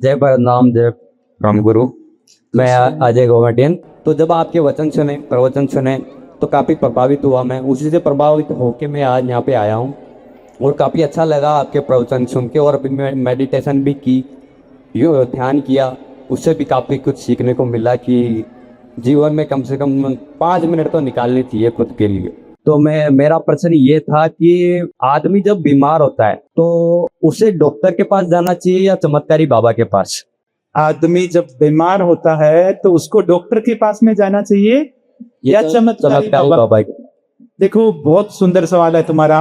जय परनाम, जय राम गुरु। मैं अजय गोवर्टियन। तो जब आपके वचन सुने, प्रवचन सुने, तो काफ़ी प्रभावित हुआ। मैं उसी से प्रभावित होकर मैं आज यहाँ पे आया हूँ और काफ़ी अच्छा लगा आपके प्रवचन सुन के। और अभी मैं मेडिटेशन भी की, ध्यान किया, उससे भी काफ़ी कुछ सीखने को मिला कि जीवन में कम से कम 5 मिनट तो निकालनी चाहिए खुद के लिए। तो मेरा प्रश्न ये था कि आदमी जब बीमार होता है तो उसे डॉक्टर के पास जाना चाहिए या चमत्कारी बाबा के पास? आदमी जब बीमार होता है तो उसको डॉक्टर के पास में जाना चाहिए या चमत्कारी बाबा? देखो, बहुत सुंदर सवाल है तुम्हारा।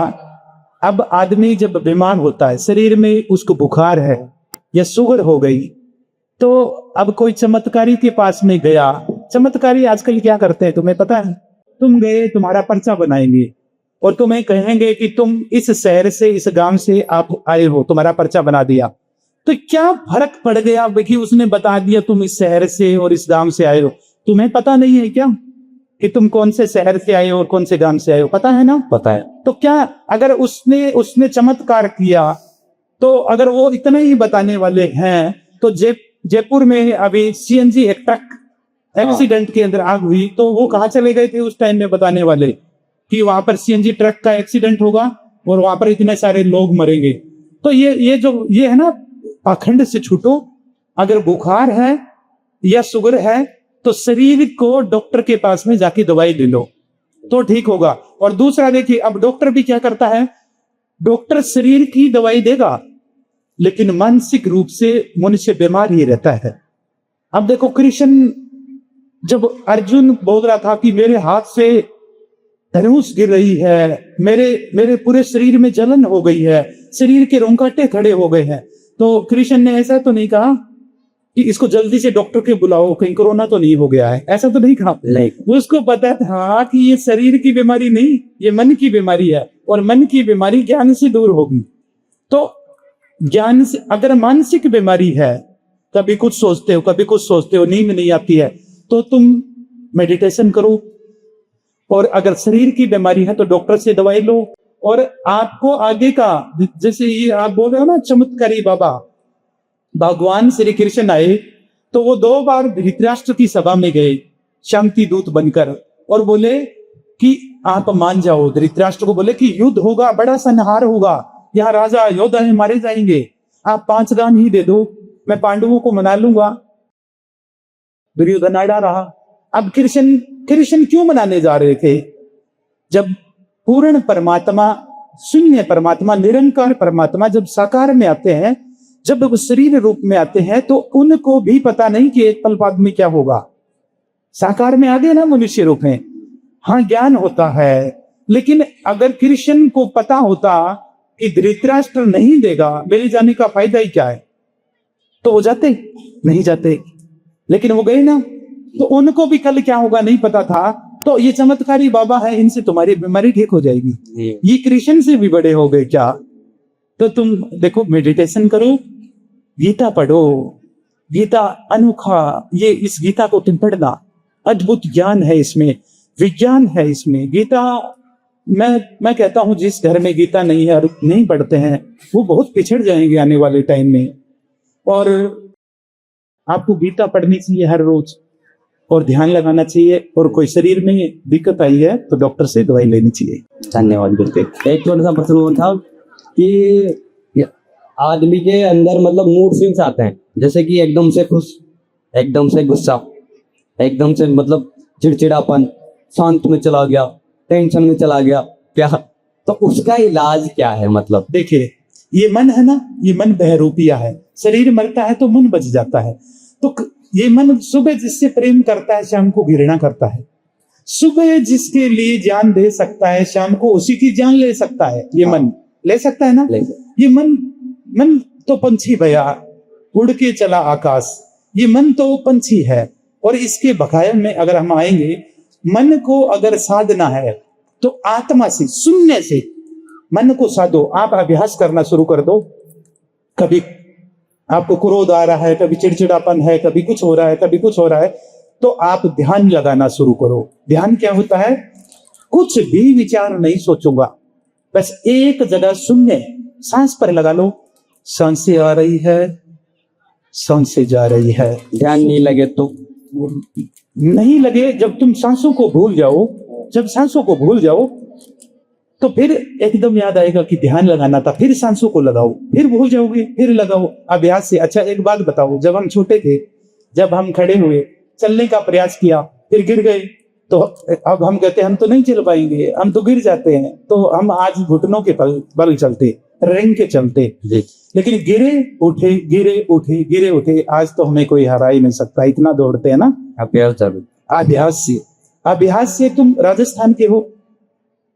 अब आदमी जब बीमार होता है, शरीर में उसको बुखार है या शुगर हो गई, तो अब कोई चमत्कारी के पास में गया। चमत्कारी आजकल क्या करते हैं तुम्हें पता है? तुम गए, तुम्हारा पर्चा बनाएंगे और तुम्हें कहेंगे कि तुम इस शहर से, इस गांव से आप आए हो, तुम्हारा पर्चा बना दिया। तो क्या फर्क पड़ गया कि उसने बता दिया तुम इस शहर से और इस गांव से आए हो? तुम्हें पता नहीं है क्या कि तुम कौन से शहर से आए हो और कौन से गांव से आए हो? पता है ना? पता है। तो क्या अगर उसने चमत्कार किया, तो अगर वो इतना ही बताने वाले हैं, तो जयपुर में अभी सीएनजी एक ट्रक एक्सीडेंट के अंदर आग हुई, तो वो कहाँ चले गए थे उस टाइम में बताने वाले कि वहां पर सीएनजी ट्रक का एक्सीडेंट होगा और वहां पर इतने सारे लोग मरेंगे? तो ये है ना, पाखंड से छूटो। अगर बुखार है या शुगर है तो शरीर को डॉक्टर के पास में जाके दवाई ले लो तो ठीक होगा। और दूसरा देखिए, अब डॉक्टर भी क्या करता है, डॉक्टर शरीर की दवाई देगा लेकिन मानसिक रूप से मनुष्य बीमार ही रहता है। अब देखो, कृष्ण जब अर्जुन बोल रहा था कि मेरे हाथ से धनुष गिर रही है, मेरे पूरे शरीर में जलन हो गई है, शरीर के रोंगटे खड़े हो गए हैं, तो कृष्ण ने ऐसा तो नहीं कहा कि इसको जल्दी से डॉक्टर के बुलाओ, कहीं कोरोना तो नहीं हो गया है, ऐसा तो नहीं कहा। नहीं, उसको पता था कि ये शरीर की बीमारी नहीं, ये मन की बीमारी है और मन की बीमारी ज्ञान से दूर होगी। तो ज्ञान से, अगर मानसिक बीमारी है, कभी कुछ सोचते हो, कभी कुछ सोचते हो, नींद नहीं आती है, तो तुम मेडिटेशन करो। और अगर शरीर की बीमारी है तो डॉक्टर से दवाई लो। और आपको आगे का, जैसे ये आप बोल रहे हो ना चमत्कारी बाबा, भगवान श्री कृष्ण आए तो वो 2 बार धृतराष्ट्र की सभा में गए शांति दूत बनकर और बोले कि आप मान जाओ। धृतराष्ट्र को बोले कि युद्ध होगा, बड़ा संहार होगा, यहाँ राजा योद्धा है, मारे जाएंगे, आप 5 दान ही दे दो, मैं पांडवों को मना लूंगा। दुर्योधन अड़ा रहा। अब कृष्ण क्यों मनाने जा रहे थे? जब पूर्ण परमात्मा, शून्य परमात्मा, निरंकार परमात्मा जब साकार में आते हैं, जब वो शरीर रूप में आते हैं, तो उनको भी पता नहीं कि एक पल बाद में क्या होगा। साकार में आ गए ना मनुष्य रूप में, हाँ ज्ञान होता है, लेकिन अगर कृष्ण को पता होता कि धृतराष्ट्र नहीं देगा, मेरे जाने का फायदा ही क्या है, तो वो जाते नहीं जाते, लेकिन वो गए ना। तो उनको भी कल क्या होगा नहीं पता था। तो ये चमत्कारी बाबा है, इनसे तुम्हारी बीमारी ठीक हो जाएगी। ये कृष्ण से भी बड़े हो गए क्या? तो तुम देखो, मेडिटेशन करो, गीता पढ़ो, गीता अनोखा, ये इस गीता को तुम पढ़ना, अद्भुत ज्ञान है इसमें, विज्ञान है इसमें। गीता, मैं कहता हूं जिस घर में गीता नहीं है और नहीं पढ़ते हैं, वो बहुत पिछड़ जाएंगे आने वाले टाइम में। और आपको गीता पढ़नी चाहिए हर रोज और ध्यान लगाना चाहिए, और कोई शरीर में दिक्कत आई है तो डॉक्टर से दवाई लेनी चाहिए। धन्यवाद। बिल्कुल। एक छोटा सा प्रश्न था कि आदमी के अंदर मतलब मूड स्विंग्स आते हैं, जैसे कि एकदम से खुश, एकदम से गुस्सा, एकदम से मतलब चिड़चिड़ापन, शांत में चला गया, टेंशन में चला गया, क्या? तो उसका इलाज क्या है? मतलब देखिए, ये मन है ना, ये मन बहरूपिया है। शरीर मरता है तो मन बच जाता है। तो ये मन सुबह जिससे प्रेम करता है, शाम को घृणा करता है। सुबह जिसके लिए जान दे सकता है, शाम को उसी की जान ले सकता है। ये मन ले सकता है ना? ये मन तो पंछी भया, उड़ के चला आकाश। ये मन तो पंछी है, और इसके बकाया में अगर हम आएंगे, मन को अगर साधना है तो आत्मा से, शून्य से मन को साधो। आप अभ्यास करना शुरू कर दो। कभी आपको क्रोध आ रहा है, कभी चिड़चिड़ापन है, कभी कुछ हो रहा है, कभी कुछ हो रहा है, तो आप ध्यान लगाना शुरू करो। ध्यान क्या होता है? कुछ भी विचार नहीं सोचूंगा, बस एक जगह शून्य, सांस पर लगा लो। सांसें आ रही है, सांस से जा रही है। ध्यान नहीं लगे तो नहीं लगे, जब तुम सांसों को भूल जाओ, जब सांसों को भूल जाओ तो फिर एकदम याद आएगा कि ध्यान लगाना था, फिर सांसों को लगाओ, फिर भूल जाओगे, फिर लगाओ अभ्यास से। अच्छा एक बात बताओ, जब हम छोटे थे, जब हम खड़े हुए, चलने का प्रयास किया, फिर गिर गए, तो अब हम कहते हैं हम तो नहीं चल पाएंगे, हम तो गिर जाते हैं, तो हम आज घुटनों के बल चलते, रेंग के चलते। जी लेकिन गिरे उठे, गिरे उठे, गिरे उठे, आज तो हमें कोई हरा ही नहीं सकता, इतना दौड़ते हैं ना। अभ्यास जरूर। अभ्यास से, अभ्यास से तुम राजस्थान के हो,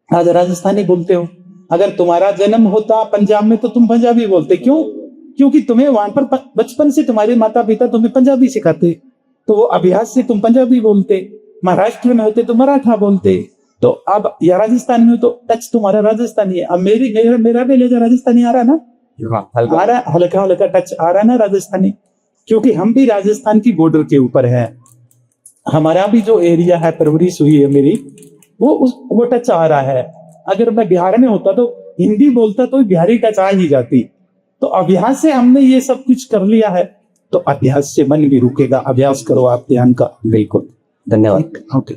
आज राजस्थानी बोलते हो। अगर तुम्हारा जन्म होता पंजाब में तो तुम पंजाबी बोलते, क्यों? क्योंकि तुम्हें वहां पर बचपन से तुम्हारे माता पिता तुम्हें पंजाबी सिखाते, तो वो अभ्यास से तुम पंजाबी बोलते। महाराष्ट्र में होते तो मराठा बोलते, तो अब या राजस्थान में हो तो टच तुम्हारा राजस्थानी है। अब मेरा भी लेजा राजस्थानी आ रहा ना, हाँ, हल्का आ रहा, हल्का हल्का टच आ रहा ना राजस्थानी, क्योंकि हम भी राजस्थान की बॉर्डर के ऊपर है। हमारा भी जो एरिया है, परवरिश हुई है मेरी, वो टच आ रहा है। अगर मैं बिहार में होता तो हिंदी बोलता तो बिहारी टच आ ही जाती। तो अभ्यास से हमने ये सब कुछ कर लिया है, तो अभ्यास से मन भी रुकेगा। अभ्यास करो आप ध्यान का। बिल्कुल, धन्यवाद। ओके।